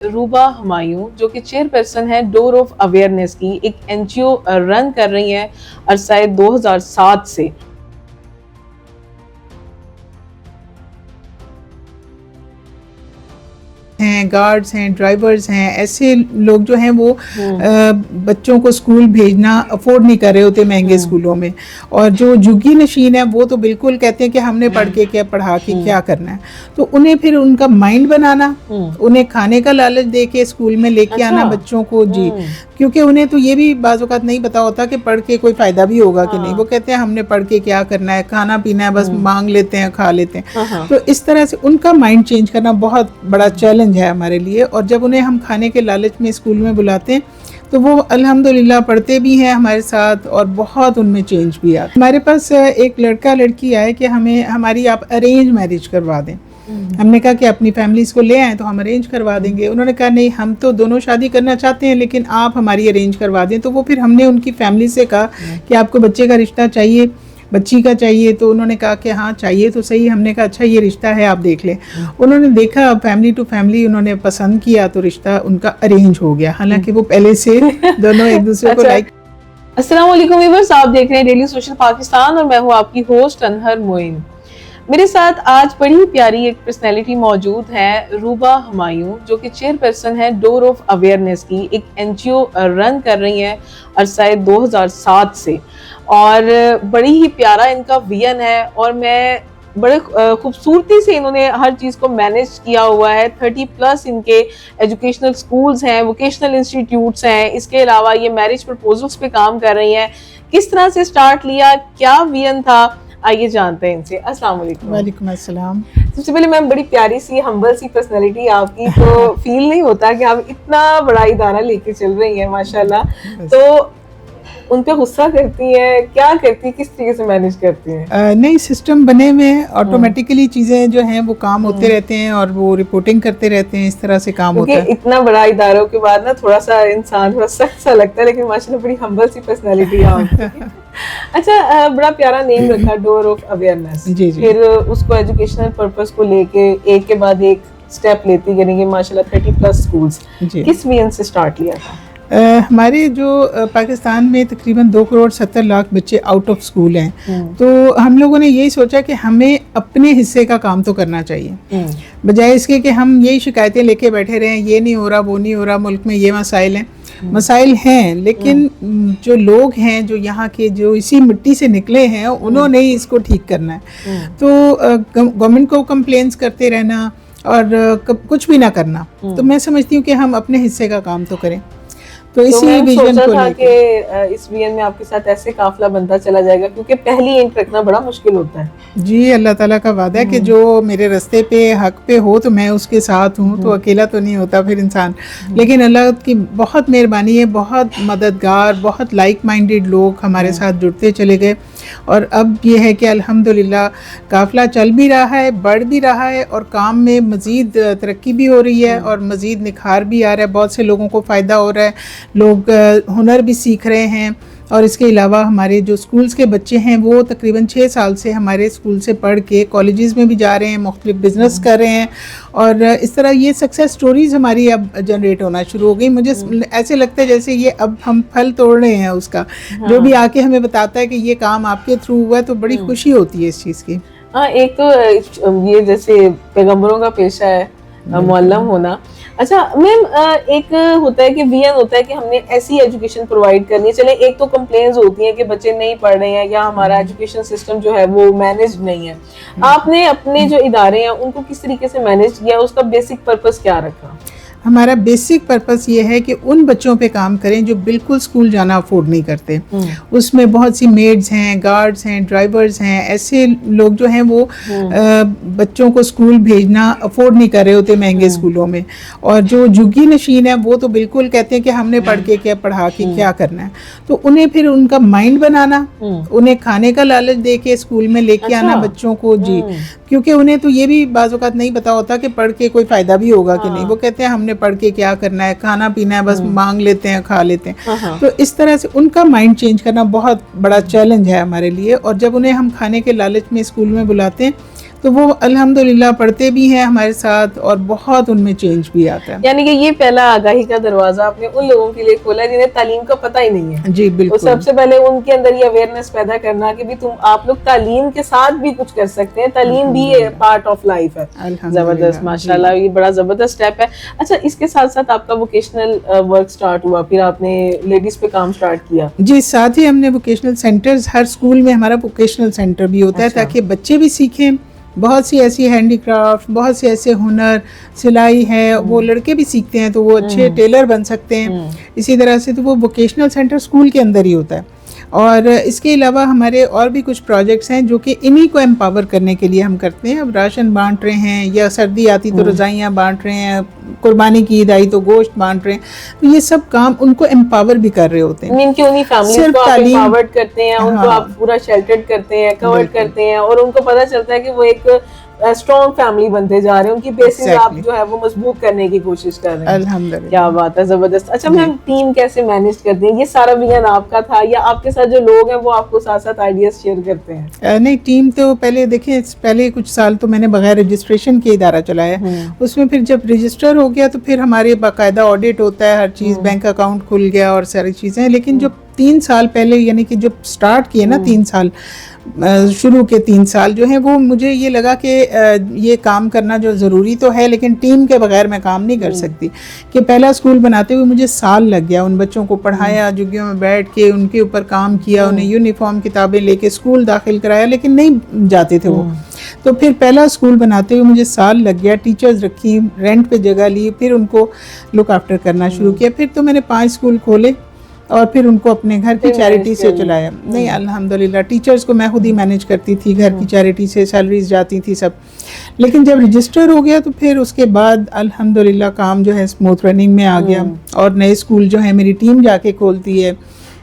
रूबा हुमायूं जो कि चेयरपर्सन है डोर ऑफ अवेयरनेस की एक एनजीओ रन कर रही हैं अरसाए 2007 से। हैं, गार्ड्स हैं, ड्राइवर्स हैं, ऐसे लोग जो हैं वो हम्म। बच्चों को स्कूल भेजना अफोर्ड नहीं कर रहे होते महंगे स्कूलों में। और जो झुग्गी नशीन है वो तो बिल्कुल कहते हैं कि हमने पढ़ के क्या पढ़ा के क्या करना है। तो उन्हें फिर उनका माइंड बनाना, उन्हें खाने का लालच दे के स्कूल में लेके आना बच्चों को जी, क्योंकि उन्हें तो ये भी बाज़ औक़ात नहीं पता होता कि पढ़ के कोई फ़ायदा भी होगा कि नहीं। वो कहते हैं हमने पढ़ के क्या करना है, खाना पीना है, बस मांग लेते हैं, खा लेते हैं। तो इस तरह से उनका माइंड चेंज करना बहुत बड़ा चैलेंज है हमारे लिए। और जब उन्हें हम खाने के लालच में स्कूल में बुलाते हैं तो वो अल्हम्दुलिल्लाह पढ़ते भी हैं हमारे साथ और बहुत उनमें चेंज भी आता है। हमारे पास एक लड़का लड़की आए कि हमें हमारी आप अरेंज मैरिज करवा दें। हमने कहा कि अपनी फैमिलीज़ को ले आएँ तो हम अरेंज करवा देंगे। उन्होंने कहा नहीं, हम तो दोनों शादी करना चाहते हैं लेकिन आप हमारी अरेंज करवा दें। तो वो फिर हमने उनकी फैमिली से कहा कि आपको बच्चे का रिश्ता चाहिए, बच्ची का चाहिए? तो उन्होंने कहा कि हाँ चाहिए तो सही। हमने कहा अच्छा ये रिश्ता है, आप देख लें। उन्होंने देखा, फैमिली टू फैमिली उन्होंने पसंद किया तो रिश्ता उनका अरेंज हो गया, हालांकि वो पहले से दोनों एक दूसरे को लाइक। अस्सलाम वालेकुम व्यूअर्स, आप देख रहे हैं डेली सोशल पाकिस्तान और मैं हूँ आपकी होस्ट अनहर मोइन। मेरे साथ आज बड़ी प्यारी एक पर्सनैलिटी मौजूद है, रूबा हुमायूं जो कि चेयरपर्सन है डोर ऑफ अवेयरनेस की एक एनजीओ रन कर रही हैं अरसाए 2007 से। और बड़ी ही प्यारा इनका विजन है और मैं बड़े खूबसूरती से इन्होंने हर चीज़ को मैनेज किया हुआ है। 30+ इनके एजुकेशनल स्कूल्स हैं, वोकेशनल इंस्टीट्यूट्स हैं। इसके अलावा ये मैरिज प्रपोजल्स पे काम कर रही हैं। किस तरह से स्टार्ट लिया, क्या विजन था, आइए जानते हैं इनसे। अस्सलाम वालेकुम। वालेकुम अस्सलाम। सबसे पहले मैम, बड़ी प्यारी सी हम्बल सी पर्सनैलिटी आपकी, तो फील नहीं होता कि आप इतना बड़ा इदारा लेके चल रही हैं माशाल्लाह। तो उन पे गुस्सा करती हैं, क्या करती है, किस तरीके से मैनेज करती हैं? नहीं, सिस्टम बने हुए हैं, ऑटोमेटिकली चीज़ें जो हैं वो काम होते रहते हैं और वो रिपोर्टिंग करते रहते हैं, इस तरह से काम होता है। इतना बड़ा इदारों के बाद ना थोड़ा सा इंसान थोड़ा सख्त सा लगता है, लेकिन माशाल्लाह बड़ी हम्बल सी पर्सनैलिटी है आपकी। अच्छा, बड़ा प्यारा नेम रखा, डोर ऑफ अवेयरनेस। जी जी। फिर उसको एजुकेशनल पर्पस को लेके एक के बाद एक स्टेप लेती करेंगे माशाल्लाह। 30+ स्कूल्स किस विजन से स्टार्ट लिया था? हमारे जो पाकिस्तान में तकरीबन 2 करोड़ 70 लाख बच्चे आउट ऑफ स्कूल हैं। तो हम लोगों ने यही सोचा कि हमें अपने हिस्से का काम तो करना चाहिए, बजाय इसके कि हम यही शिकायतें लेके बैठे रहें, ये नहीं हो रहा, वो नहीं हो रहा, मुल्क में ये मसाइल हैं। मसाइल हैं लेकिन जो लोग हैं, जो यहाँ के, जो इसी मिट्टी से निकले हैं, उन्होंने ही इसको ठीक करना है। तो गवर्नमेंट को कंप्लेंट्स करते रहना और कुछ भी ना करना, तो मैं समझती हूँ कि हम अपने हिस्से का काम तो करें। तो इसी विजन को लेकर इस विजन में आपके साथ ऐसे काफिला बनता चला जाएगा, क्योंकि पहली इंट रखना बड़ा मुश्किल होता है। जी, अल्लाह ताला का वादा है कि जो मेरे रास्ते पे हक पे हो तो मैं उसके साथ हूँ, तो अकेला तो नहीं होता फिर इंसान। लेकिन अल्लाह की बहुत मेहरबानी है, बहुत मददगार, बहुत लाइक माइंडेड लोग हमारे साथ जुड़ते चले गए। और अब ये है कि अल्हम्दुलिल्लाह काफ़िला चल भी रहा है, बढ़ भी रहा है और काम में मज़ीद तरक्की भी हो रही है और मज़ीद निखार भी आ रहा है। बहुत से लोगों को फ़ायदा हो रहा है, लोग हुनर भी सीख रहे हैं। और इसके अलावा हमारे जो स्कूल्स के बच्चे हैं वो तकरीबन 6 साल से हमारे स्कूल से पढ़ के कॉलेजेस में भी जा रहे हैं, मुख्तलिफ बिजनेस कर रहे हैं। और इस तरह ये सक्सेस स्टोरीज़ हमारी अब जनरेट होना शुरू हो गई। मुझे ऐसे लगता है जैसे ये अब हम फल तोड़ रहे हैं उसका। जो भी आके हमें बताता है कि ये काम आपके थ्रू हुआ है तो बड़ी खुशी होती है इस चीज़ की। हाँ, एक तो ये जैसे पैगम्बरों का पेशा है मुअल्लम होना। अच्छा मैम, एक होता है कि विजन होता है कि हमने ऐसी एजुकेशन प्रोवाइड करनी है। चले, एक तो कंप्लेंट्स होती हैं कि बच्चे नहीं पढ़ रहे हैं या हमारा एजुकेशन सिस्टम जो है वो मैनेज नहीं है। आपने अपने जो इदारे हैं उनको किस तरीके से मैनेज किया, उसका बेसिक पर्पस क्या रखा? हमारा बेसिक पर्पस ये है कि उन बच्चों पे काम करें जो बिल्कुल स्कूल जाना अफोर्ड नहीं करते। उसमें बहुत सी मेड्स हैं, गार्ड्स हैं, ड्राइवर्स हैं, ऐसे लोग जो हैं वो बच्चों को स्कूल भेजना अफोर्ड नहीं कर रहे होते महंगे स्कूलों में। और जो झुग्गी नशीन है वो तो बिल्कुल कहते हैं कि हमने पढ़ के क्या पढ़ा के क्या करना है। तो उन्हें फिर उनका माइंड बनाना, उन्हें खाने का लालच दे के स्कूल में लेके आना बच्चों को जी, क्योंकि उन्हें तो ये भी बाज़ औक़ात नहीं पता होता कि पढ़ के कोई फ़ायदा भी होगा कि नहीं। वो कहते हैं हमने पढ़ के क्या करना है, खाना पीना है, बस मांग लेते हैं, खा लेते हैं। तो इस तरह से उनका माइंड चेंज करना बहुत बड़ा चैलेंज है हमारे लिए। और जब उन्हें हम खाने के लालच में स्कूल में बुलाते हैं तो वो अल्हम्दुलिल्लाह पढ़ते भी हैं हमारे साथ और बहुत उनमें चेंज भी आता है। यानी कि ये पहला आगाही का दरवाजा आपने उन लोगों के लिए खोला है जिन्हें तालीम का पता ही नहीं है। जी तो बिल्कुल। सबसे पहले उनके अंदर ये अवेयरनेस पैदा करना कि भी आप लोग तालीम के साथ भी कुछ कर सकते हैं, तालीम भी पार्ट ऑफ लाइफ है। जबरदस्त, माशाल्लाह, ये बड़ा जबरदस्त स्टेप है। अच्छा, इसके साथ साथ आपका वोकेशनल वर्क स्टार्ट हुआ, फिर आपने लेडीज पे काम स्टार्ट किया? जी, साथ ही हमने वोकेशनल सेंटर्स, हर स्कूल में हमारा वोकेशनल सेंटर भी होता है ताकि बच्चे भी सीखें। बहुत सी ऐसी हैंडीक्राफ्ट, बहुत से ऐसे हुनर, सिलाई है, वो लड़के भी सीखते हैं तो वो अच्छे टेलर बन सकते हैं। इसी तरह से तो वो वोकेशनल सेंटर स्कूल के अंदर ही होता है। और इसके अलावा हमारे और भी कुछ प्रोजेक्ट्स हैं जो कि इन्हीं को एम्पावर करने के लिए हम करते हैं। अब राशन बांट रहे हैं, या सर्दी आती तो रज़ाइयाँ बांट रहे हैं, कुर्बानी की ईद आई तो गोश्त बांट रहे हैं, तो ये सब काम उनको एम्पावर भी कर रहे होते हैं। इनकी उन्हीं फैमिलीज को आप एम्पावर्ड करते हैं, उनको आप पूरा शेल्टर्ड करते हैं, कवर्ड करते हैं, और उनको पता चलता है कि वो एक स्ट्रॉन्ग फैमिली बनते जा रहे हैं, उनकी बेसिस आप जो है वो मजबूत करने की कोशिश कर रहे हैं। अल्हम्दुलिल्लाह, क्या बात है, जबरदस्त। अच्छा मैम, टीम कैसे मैनेज करते हैं? ये सारा विजन आपका था या आपके साथ जो लोग हैं वो आपको साथ साथ आइडियाज शेयर करते हैं? नहीं, टीम तो पहले देखिए, पहले कुछ साल तो मैंने बगैर रजिस्ट्रेशन के इदारा चलाया। उसमें फिर जब रजिस्टर हो गया तो फिर हमारे बाकायदा ऑडिट होता है, हर चीज़, बैंक अकाउंट खुल गया और सारी चीज़ें। लेकिन जो 3 साल पहले, यानी कि जब स्टार्ट किए ना 3 साल, शुरू के 3 साल जो हैं, वो मुझे ये लगा कि ये काम करना जो ज़रूरी तो है, लेकिन टीम के बगैर मैं काम नहीं कर सकती। कि पहला स्कूल बनाते हुए मुझे साल लग गया, उन बच्चों को पढ़ाया, जुगियों में बैठ के उनके ऊपर काम किया, उन्हें यूनिफॉर्म किताबें लेके स्कूल दाखिल कराया, लेकिन नहीं जाते थे वो। तो फिर पहला स्कूल बनाते हुए मुझे साल लग गया, टीचर्स रखी, रेंट पे जगह ली, फिर उनको लुक आफ्टर करना शुरू किया। फिर तो मैंने 5 स्कूल खोले और फिर उनको अपने घर की चैरिटी से चलाया। नहीं, अल्हम्दुलिल्लाह, टीचर्स को मैं खुद ही मैनेज करती थी, घर की चैरिटी से सैलरीज जाती थी सब। लेकिन जब रजिस्टर हो गया तो फिर उसके बाद अल्हम्दुलिल्लाह काम जो है स्मूथ रनिंग में आ गया। और नए स्कूल जो है मेरी टीम जाके खोलती है,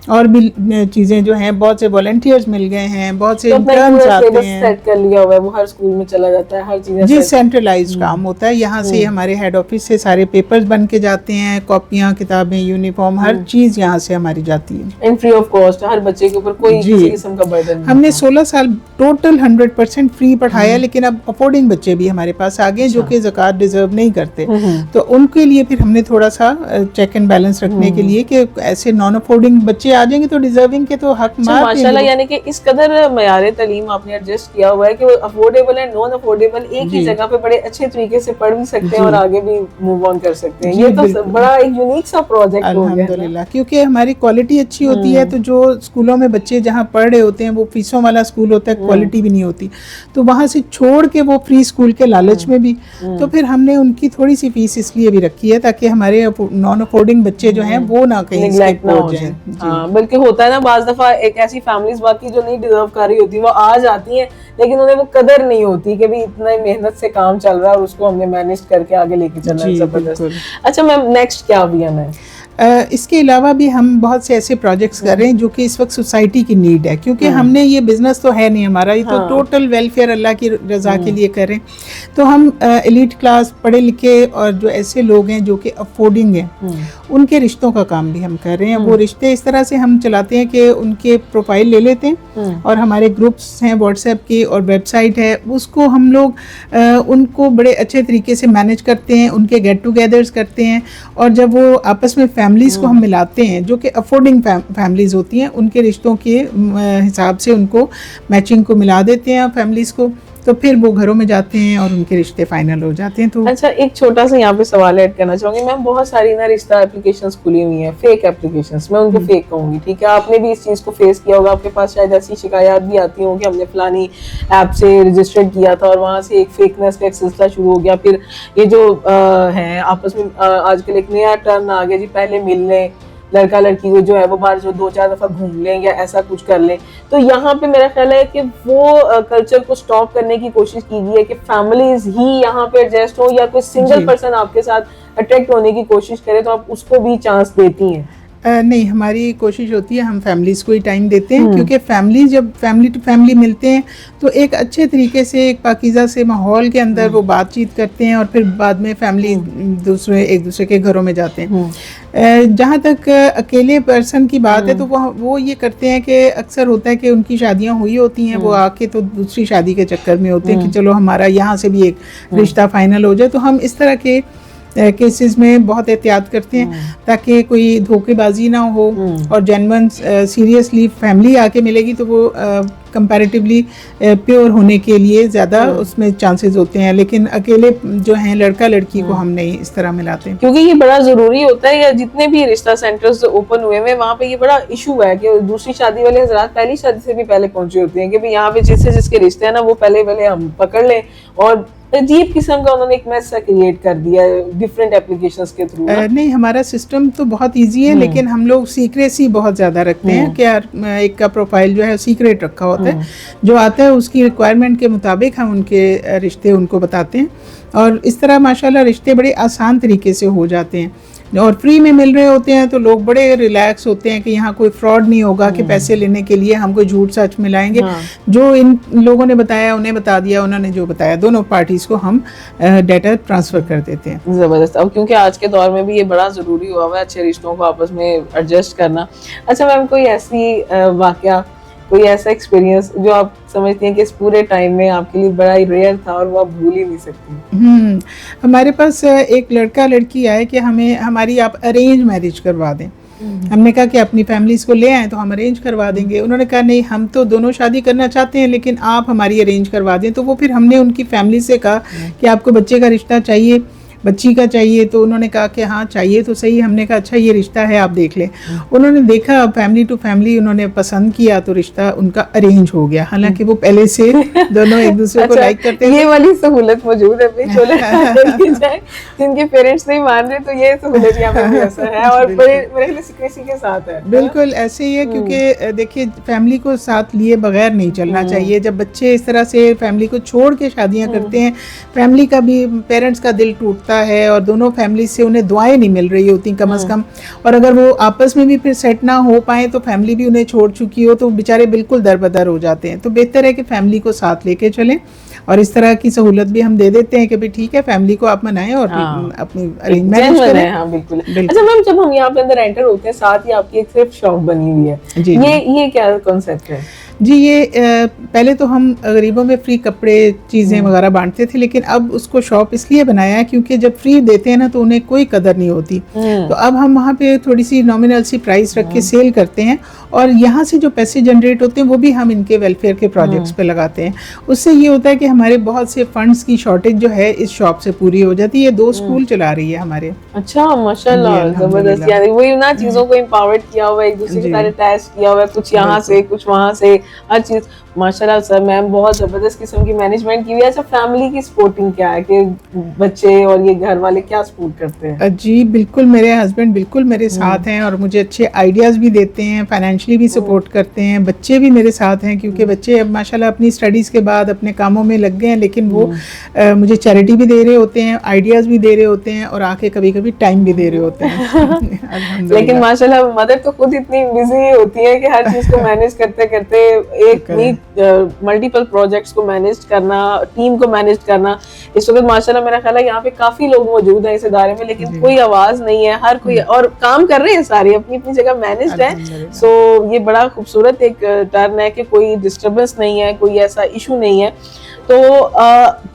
और भी चीज़ें जो हैं, बहुत से वॉलंटियर्स मिल गए हैं, बहुत से इंटर्न्स आते हैं। सेट कर लिया हुआ है, वो हर स्कूल में चला जाता है, हर चीज़ जी, सेंट्रलाइज्ड काम होता है। यहाँ से हमारे हेड ऑफिस से सारे पेपर्स बन के जाते हैं, कॉपियाँ, किताबें, यूनिफॉर्म, हर चीज़ यहाँ से हमारी जाती है, एंड फ्री ऑफ कॉस्ट। हर बच्चे के ऊपर कोई किसी किस्म का बर्डन नहीं। हमने 16 साल टोटल 100% फ्री पढ़ाया। लेकिन अब अफोर्डिंग बच्चे भी हमारे पास आ गए जो कि ज़कात डिजर्व नहीं करते, तो उनके लिए फिर हमने थोड़ा सा चेक एंड बैलेंस रखने के लिए कि ऐसे नॉन अफोर्डिंग बच्चे आ जाएंगे तो डिजर्विंग के तो हक माशाल्लाह, यानी कि इस कदर मयारे तालीम आपने एडजस्ट किया हुआ है कि वो अफोर्डेबल एंड नॉन अफोर्डेबल एक ही जगह पे बड़े अच्छे तरीके से पढ़ भी सकते हैं और आगे भी मूव ऑन कर सकते हैं। ये तो बड़ा एक यूनिक सा प्रोजेक्ट हो गया अल्हम्दुलिल्लाह, क्योंकि हमारी क्वालिटी अच्छी होती है। तो जो स्कूलों में बच्चे जहाँ पढ़ रहे होते हैं वो फीसों वाला स्कूल होता है, क्वालिटी भी नहीं होती, तो वहाँ से छोड़ के वो फ्री स्कूल के लालच में भी, तो फिर हमने उनकी थोड़ी सी फीस इसलिए भी रखी है ताकि हमारे नॉन अफोर्डिंग बच्चे जो हैं वो ना कहीं स्किप हो जाएं। हाँ, बल्कि होता है ना, बाज दफा एक ऐसी फैमिलीज बाकी जो नहीं डिजर्व कर रही होती, वो आ जाती हैं, लेकिन उन्हें वो कदर नहीं होती कि भी इतना मेहनत से काम चल रहा है और उसको हमने मैनेज करके आगे लेके चलना है। जबरदस्त। अच्छा मैम, नेक्स्ट क्या अभियान है? इसके अलावा भी हम बहुत से ऐसे प्रोजेक्ट्स कर रहे हैं जो कि इस वक्त सोसाइटी की नीड है, क्योंकि हमने ये बिजनेस तो है नहीं हमारा, ये तो टोटल वेलफेयर अल्लाह की रज़ा के लिए कर रहे हैं। तो हम एलीट क्लास, पढ़े लिखे और जो ऐसे लोग हैं जो कि अफोर्डिंग हैं, उनके रिश्तों का काम भी हम कर रहे हैं। वो रिश्ते इस तरह से हम चलाते हैं कि उनके प्रोफाइल ले लेते हैं और हमारे ग्रुप्स हैं व्हाट्सएप के और वेबसाइट है, उसको हम लोग उनको बड़े अच्छे तरीके से मैनेज करते हैं, उनके गेट टुगेदर्स करते हैं। और जब वो आपस में फैमिलीज को हम मिलाते हैं जो कि अफोर्डिंग फैमिलीज होती हैं, उनके रिश्तों के हिसाब से उनको मैचिंग को मिला देते हैं फैमिलीज को, तो फिर वो घरों में जाते हैं और उनके रिश्ते फाइनल हो जाते हैं। तो अच्छा, एक छोटा सा यहाँ पे सवाल ऐड करना चाहूंगी मैम, बहुत सारी ना रिश्ता एप्लीकेशंस खुली हुई हैं, फेक एप्लीकेशंस, मैं उनको फेक कहूंगी, ठीक है? आपने भी इस चीज को फेस किया होगा, आपके पास शायद ऐसी शिकायत भी आती होंगी कि हमने फलानी ऐप से रजिस्टर्ड किया था और वहां से एक फेकनेस का एक सिलसिला शुरू हो गया। फिर ये जो है आपस में आजकल एक नया टर्न आ गया जी, पहले मिल लें, लड़का लड़की को जो है वो बाहर जो 2-4 दफा घूम लें या ऐसा कुछ कर लें। तो यहाँ पे मेरा ख्याल है कि वो कल्चर को स्टॉप करने की कोशिश की गई है कि फैमिलीज ही यहाँ पे एडजस्ट हो, या कोई सिंगल पर्सन आपके साथ अट्रैक्ट होने की कोशिश करे तो आप उसको भी चांस देती हैं? नहीं, हमारी कोशिश होती है हम फैमिलीज़ को ही टाइम देते हैं, क्योंकि फैमिली जब फैमिली टू फैमिली मिलते हैं तो एक अच्छे तरीके से एक पाकीज़ा से माहौल के अंदर वो बातचीत करते हैं और फिर बाद में फैमिली एक दूसरे के घरों में जाते हैं। जहाँ तक अकेले पर्सन की बात है तो वो ये करते हैं कि अक्सर होता है कि उनकी शादियाँ हुई होती हैं, वो आके तो दूसरी शादी के चक्कर में होते हैं कि चलो हमारा यहाँ से भी एक रिश्ता फाइनल हो जाए। तो हम इस तरह के केसेस में बहुत एहतियात करते हैं ताकि कोई धोखेबाजी ना हो और जेन्युइन सीरियसली फैमिली आके मिलेगी तो वो कंपैरेटिवली प्योर होने के लिए ज़्यादा उसमें चांसेस होते हैं। लेकिन अकेले जो हैं लड़का लड़की को हम नहीं इस तरह मिलाते हैं, क्योंकि ये बड़ा ज़रूरी होता है। या जितने भी रिश्ता सेंटर्स ओपन हुए हैं वहाँ पे ये बड़ा इशू है कि दूसरी शादी वाले हजरात पहली शादी से भी पहले पहुंचे होते हैं कि भाई यहाँ पे जिसके रिश्ते हैं ना वो पहले हम पकड़ लें, और अजीब किस्म का उन्होंने एक मैस सा क्रिएट कर दिया डिफरेंट एप्लीकेशंस के थ्रू। नहीं, हमारा सिस्टम तो बहुत इजी है, लेकिन हम लोग सीक्रेसी बहुत ज़्यादा रखते हैं कि यार एक का प्रोफाइल जो है सीक्रेट रखा होता है, जो आता है उसकी रिक्वायरमेंट के मुताबिक हम उनके रिश्ते उनको बताते हैं और इस तरह माशाल्लाह रिश्ते बड़े आसान तरीके से हो जाते हैं और फ्री में मिल रहे होते हैं तो लोग बड़े रिलैक्स होते हैं कि यहाँ कोई फ्रॉड नहीं होगा कि पैसे लेने के लिए हम कोई झूठ सच मिलाएंगे। जो इन लोगों ने बताया उन्हें बता दिया, उन्होंने जो बताया, दोनों पार्टीज को हम डाटा ट्रांसफर कर देते हैं। ज़बरदस्त। अब क्योंकि आज के दौर में भी ये बड़ा ज़रूरी हुआ है अच्छे रिश्तों को आपस में एडजस्ट करना। अच्छा मैम, कोई ऐसी वाकया, कोई ऐसा एक्सपीरियंस जो आप समझती हैं कि इस पूरे टाइम में आपके लिए बड़ा ही रेयर था और वो आप भूल ही नहीं सकती? हमारे पास एक लड़का लड़की आए कि हमें हमारी आप अरेंज मैरिज करवा दें। हमने कहा कि अपनी फैमिलीज को ले आए तो हम अरेंज करवा देंगे। उन्होंने कहा नहीं, हम तो दोनों शादी करना चाहते हैं लेकिन आप हमारी अरेंज करवा दें। तो वो फिर हमने उनकी फैमिली से कहा कि आपको बच्चे का रिश्ता चाहिए, बच्ची का चाहिए? तो उन्होंने कहा कि हाँ चाहिए तो सही। हमने कहा अच्छा ये रिश्ता है, आप देख लें। उन्होंने देखा, फैमिली टू फैमिली उन्होंने पसंद किया तो रिश्ता उनका अरेंज हो गया, हालांकि वो पहले से दोनों एक दूसरे को लाइक करते हैं। ये वाली सहूलत मौजूद है जिनके पेरेंट्स नहीं मान रहे, तो ये सहूलत यहाँ पे ऐसा है और मेरे सिक्रेसी के साथ है। बिल्कुल ऐसे ही है, क्योंकि देखिए फैमिली को साथ लिए बगैर नहीं चलना चाहिए। जब बच्चे इस तरह से फैमिली को छोड़ के शादियां करते हैं, फैमिली का भी, पेरेंट्स का दिल टूटता है और दोनों फैमिली से उन्हें दुआएं नहीं मिल रही होती कम से कम। और अगर वो आपस में भी फिर सेट ना हो पाए तो फैमिली भी उन्हें छोड़ चुकी हो तो बेचारे बिल्कुल दरबदर हो जाते हैं। तो बेहतर है कि फैमिली को साथ लेके चलें और इस तरह की सहूलत भी हम दे देते हैं कि भाई ठीक है फैमिली को आप मनाएं और अपनी अरेंजमेंट करें। हाँ, बिल्कुल। अच्छा मैम, जब हम यहाँ पे अंदर एंटर होते हैं साथ ही आपकी एक थ्रिफ्ट शॉप बनी हुई है, ये क्या कॉन्सेप्ट है? जी, ये पहले तो हम गरीबों में फ्री कपड़े, चीज़ें वगैरह बांटते थे, लेकिन अब उसको शॉप इसलिए बनाया है क्योंकि जब फ्री देते हैं ना तो उन्हें कोई कदर नहीं होती। तो अब हम वहाँ पे थोड़ी सी नॉमिनल सी प्राइस रख के सेल करते हैं और यहाँ से जो पैसे जनरेट होते हैं वो भी हम इनके वेलफेयर के प्रोजेक्ट्स पे लगाते हैं। उससे ये होता है कि हमारे बहुत से फंड्स की शॉर्टेज जो है इस शॉप से पूरी हो जाती है। ये 2 स्कूल चला रही है हमारे। अच्छा, माशाल्लाह, जबरदस्त। यानी वही ना चीज़ों को एम्पावर्ड किया हुआ है, एक दूसरे के साथ अटैच किया हुआ है, कुछ यहाँ से कुछ वहाँ से, हर चीज़। माशाल्लाह सर, मैम बहुत ज़बरदस्त किस्म की मैनेजमेंट की हुई है। अच्छा, फैमिली की सपोर्टिंग क्या है कि बच्चे और ये घर वाले क्या सपोर्ट करते हैं? जी बिल्कुल, मेरे हस्बैंड बिल्कुल मेरे साथ हैं और मुझे अच्छे आइडियाज़ भी देते हैं, फाइनेंशियली भी सपोर्ट करते हैं। बच्चे भी मेरे साथ हैं क्योंकि बच्चे अब माशाल्लाह अपनी स्टडीज़ के बाद अपने कामों में लग गए हैं, लेकिन वो मुझे चैरिटी भी दे रहे होते हैं, आइडियाज़ भी दे रहे होते हैं और आके कभी कभी टाइम भी दे रहे होते हैं। लेकिन माशाल्लाह मदर तो खुद इतनी बिजी होती है कि हर चीज़ को मैनेज करते करते एक मल्टीपल प्रोजेक्ट्स को मैनेज करना, टीम को मैनेज करना। इस वक्त माशाल्लाह मेरा ख्याल है यहाँ पे काफी लोग मौजूद हैं इस इदारे में, लेकिन कोई आवाज नहीं है, हर कोई और काम कर रहे हैं, सारे अपनी अपनी जगह मैनेज्ड है। सो ये बड़ा खूबसूरत एक टर्न है कि कोई डिस्टर्बेंस नहीं है, कोई ऐसा इशू नहीं है। तो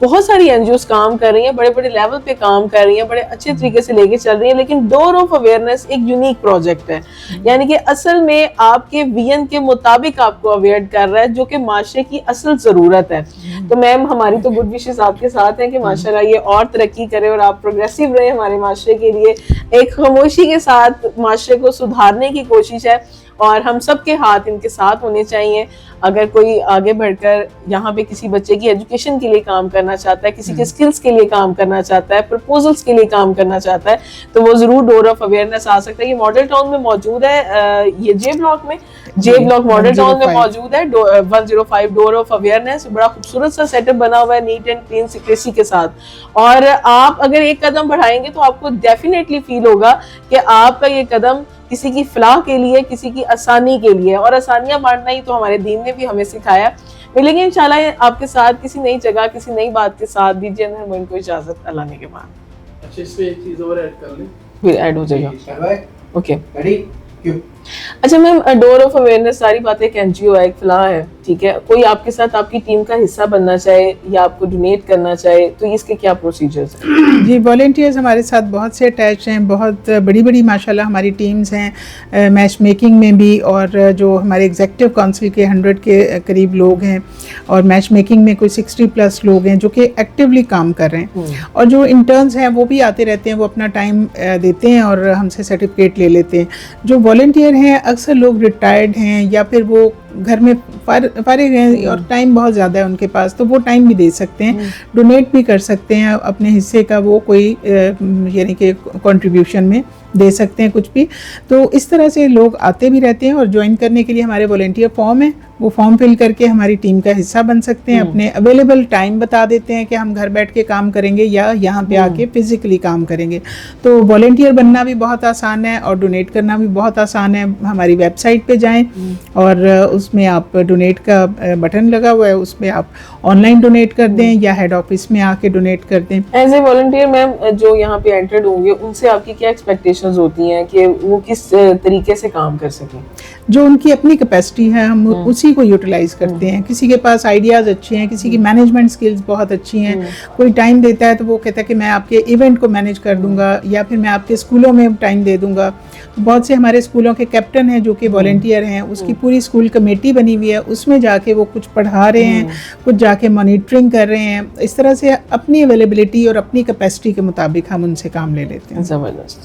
बहुत सारी एनजीओस काम कर रही हैं, बड़े बड़े लेवल पे काम कर रही हैं, बड़े अच्छे तरीके से लेके चल रही हैं, लेकिन डोर ऑफ अवेयरनेस एक यूनिक प्रोजेक्ट है, यानी कि असल में आपके विजन के मुताबिक आपको अवेयर कर रहा है, जो कि माशरे की असल जरूरत है। तो मैम, हमारी तो गुड विशेस आपके साथ हैं कि माशाल्लाह ये और तरक्की करे और आप प्रोग्रेसिव रहे हमारे माशरे के लिए। एक खामोशी के साथ माशरे को सुधारने की कोशिश है और हम सबके हाथ इनके साथ होने चाहिए। अगर कोई आगे बढ़कर यहाँ पे किसी बच्चे की एजुकेशन के लिए काम करना चाहता है, किसी के स्किल्स के लिए काम करना चाहता है, प्रपोजल्स के लिए काम करना चाहता है, तो वो जरूर डोर ऑफ अवेयरनेस आ सकता है। ये मॉडल टाउन में मौजूद है, ये जे ब्लॉक मॉडल टाउन में मौजूद है, 105 डोर ऑफ अवेयरनेस। बड़ा खूबसूरत सा सेटअप बना हुआ है, नीट एंड क्लीन सिक्रेसी के साथ। और आप अगर एक कदम बढ़ाएंगे तो आपको डेफिनेटली फील होगा कि आपका ये कदम किसी की फलाह के लिए, किसी की आसानी के लिए, और आसानियां बांटना ही तो हमारे दीन ने भी हमें सिखाया। मिलेंगे इंशाल्लाह आपके साथ किसी नई जगह, किसी नई बात के साथ। दीजिए अनहर मोइन को इजाजत, अल्लाह ने के बाद। अच्छा, इसमें एक चीज और ऐड कर लें, फिर ऐड हो जाएगा। ओके, रेडी क्यों? अच्छा मैम, डोर ऑफ अवेयरनेस सारी बातें एक एनजीओ है, एक फलाह है, ठीक है। कोई आपके साथ आपकी टीम का हिस्सा बनना चाहे या आपको डोनेट करना चाहे तो इसके क्या प्रोसीजर्स हैं? जी, वॉलंटियर्स हमारे साथ बहुत से अटैच हैं, बहुत बड़ी बड़ी माशाल्लाह हमारी टीम्स हैं, मैच मेकिंग में भी, और जो हमारे एग्जीक्यूटिव काउंसिल के 100 के करीब लोग हैं, और मैच मेकिंग में कोई 60+ लोग हैं जो कि एक्टिवली काम कर रहे हैं। और जो इंटर्न्स हैं वो भी आते रहते हैं, वो अपना टाइम देते हैं और हमसे सर्टिफिकेट ले लेते हैं। जो वॉलंटियर हैं अक्सर लोग रिटायर्ड हैं या फिर वो घर में फारिग हैं और टाइम बहुत ज़्यादा है उनके पास, तो वो टाइम भी दे सकते हैं, डोनेट भी कर सकते हैं अपने हिस्से का, वो कोई यानी कि कंट्रीब्यूशन में दे सकते हैं कुछ भी। तो इस तरह से लोग आते भी रहते हैं, और ज्वाइन करने के लिए हमारे वॉलंटियर फॉर्म है, वो फॉर्म फिल करके हमारी टीम का हिस्सा बन सकते हैं। अपने अवेलेबल टाइम बता देते हैं कि हम घर बैठ के काम करेंगे या यहाँ पे आके फिजिकली काम करेंगे। तो वॉलंटियर बनना भी बहुत आसान है और डोनेट करना भी बहुत आसान है। हमारी वेबसाइट पे जाएं और उसमें आप डोनेट का बटन लगा हुआ है, उसमें आप ऑनलाइन डोनेट कर दें या हेड ऑफिस में आके डोनेट कर दें। एज ए वॉलंटियर मैम, जो यहाँ पे एंटर्ड होंगे उनसे आपकी क्या एक्सपेक्टेशंस होती हैं कि वो किस तरीके से काम कर सकें? जो उनकी अपनी कैपेसिटी है हम उसी को यूटिलाइज करते हैं। किसी के पास आइडियाज़ अच्छे हैं, किसी की मैनेजमेंट स्किल्स बहुत अच्छी हैं, कोई टाइम देता है तो वो कहता है कि मैं आपके इवेंट को मैनेज कर दूंगा या फिर मैं आपके स्कूलों में टाइम दे दूंगा। तो बहुत से हमारे स्कूलों के कैप्टन हैं जो कि वॉलंटियर हैं, उसकी पूरी स्कूल कमेटी बनी हुई है, उसमें जाके वो कुछ पढ़ा रहे हैं, कुछ जाके मॉनिटरिंग कर रहे हैं। इस तरह से अपनी अवेलेबिलिटी और अपनी कैपेसिटी के मुताबिक हम उनसे काम ले लेते हैं। ज़बरदस्त।